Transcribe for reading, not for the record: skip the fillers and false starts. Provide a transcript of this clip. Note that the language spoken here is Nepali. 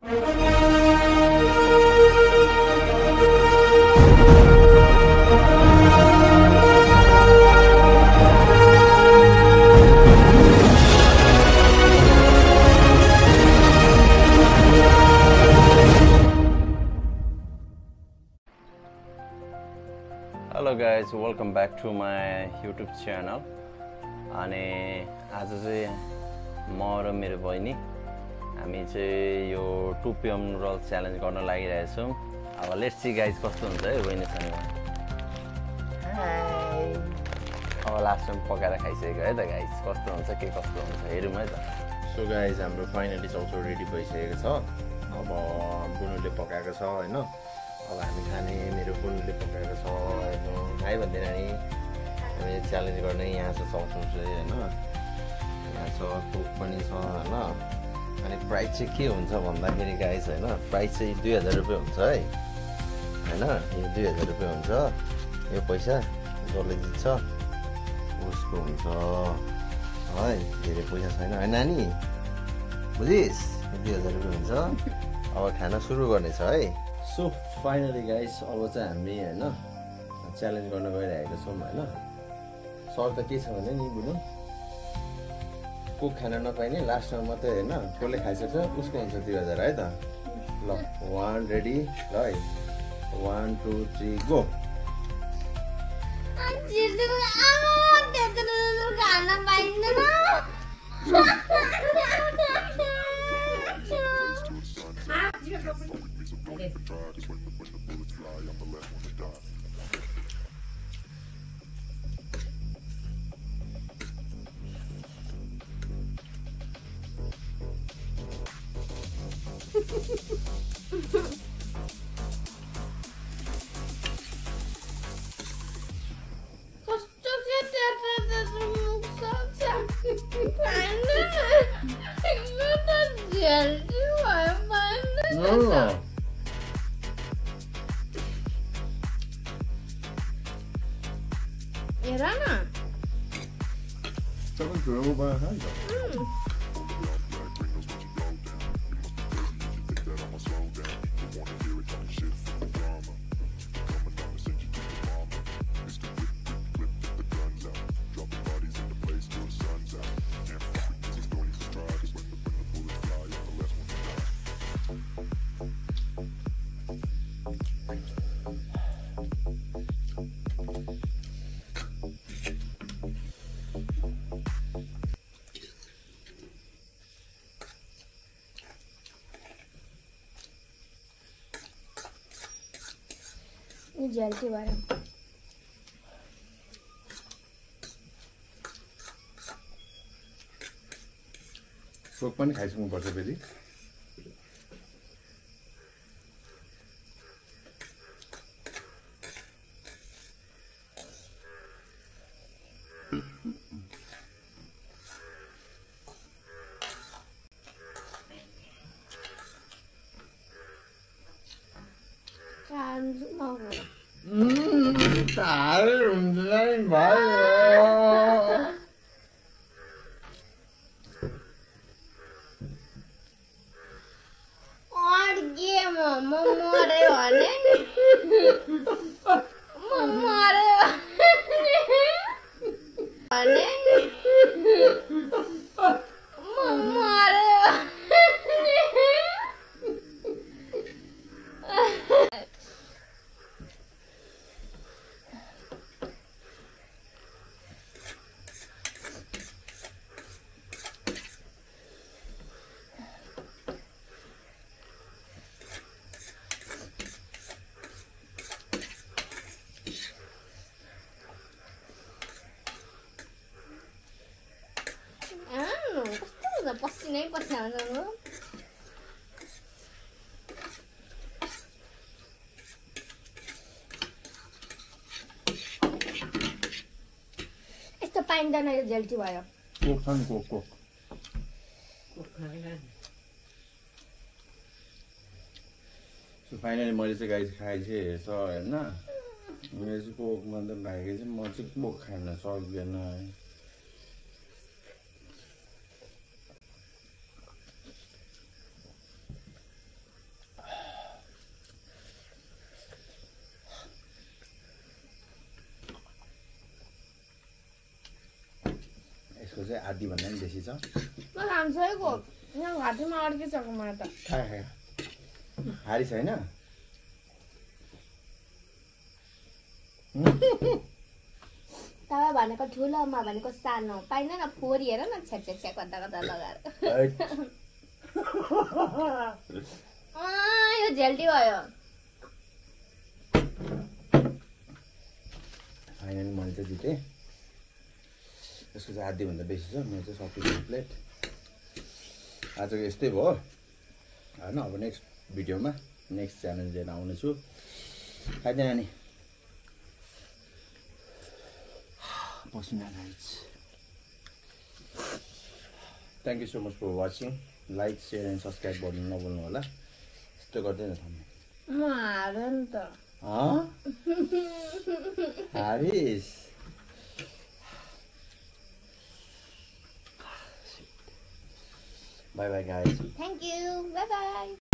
Hello guys, welcome back to my YouTube channel. अनि आज चाहिँ म र मेरो बहिनी हामी चाहिँ यो 2 PM नुडल्स च्यालेन्ज गर्न लागिरहेका छौं। अब लेट्स सी गाइस कस्तो हुन्छ है बहिनीसँग। हाय। अब लास्टमा पकाएर खाइसकेको है त गाइस, कस्तो हुन्छ के कस्तो हुन्छ हेरौँ है त। सो गाइस हाम्रो फाइनली चाउचाउ रेडी भइसकेको छ। अब बुनुले पकाएको छ हैन। अब हामी खाने मेरो बुनुले पकाएको छ हैन। हाय भन्दैन नि। हामी च्यालेन्ज गर्ने यहाँ छ चाउचाउ चाहिँ हैन। यहाँ छ कोक पनि छ हैन। अनि प्राइस चाहिँ के हुन्छ भन्दाखेरि गाइस हैन, प्राइस चाहिँ 2000 रुपैयाँ हुन्छ है हैन। यो 2000 रुपैयाँ हुन्छ। यो पैसा जसले जित्छ उसको हुन्छ है। धेरै पैसा छैन है नानी, बुझिस? 2000 रुपैयाँ हुन्छ। अब खाना सुरु गर्नेछ है। सो फाइनली गाइस अब चाहिँ हामी हैन च्यालेन्ज गर्न गइरहेको छौँ हैन। सर्त के छ भने नि बुनु, कोक खान नपाइने लास्टमा मात्रै हैन कसले खाइसक्छ उसको हुन्छ 2000 है त। ल 1 रेडी ल है। 1 2 3 गो। खाना पाइँदैन। Era na? Someone drove by a hand. ये जेल के बारे में कोक पनि खाइसक्नुपर्छ फेरि। साह्रै हुन्छ नि भाइ। और गेम म मरे भने म मरे भने म मरे पसिनै पसिना जानु। यस्तो पाइँदैन यो जेल्टी भयो। कोक छ नि कोक। सो फाइनली मैले चाहिँ गाइस खाइसकेको छ हैन। मेरो चाहिँ कोक मात्र भाइको चाहिँ म चाहिँ कोक खान सक्दैन है। यसको चाहिँ आधीभन्दा पनि बेसी छ म खान्छैको यहाँ घाँटीमा अड्किसक्यो मलाई त खा हारी छैन तपाईँ भनेको ठुलो म भनेको सानो पाइन न फोरी हेर न छ्या छ्या छ्या गर्दा गर्दा लगाएर यो झेल्टी भयो फाइनली मैले चाहिँ जितेँ यसको चाहिँ आधीभन्दा बेसी छ मेरो चाहिँ सकिन्छ प्लेट आजको यस्तै भयो होइन अब नेक्स्ट भिडियोमा नेक्स्ट च्यालेन्ज लिएर आउनेछु खाइदिएन नानी पसिना guys thank you so much for watching like share and subscribe गर्नु नभुल्नु होला यस्तो गर्दैन थाम्ने म हारेँ नि त Haris by by guys thank you by by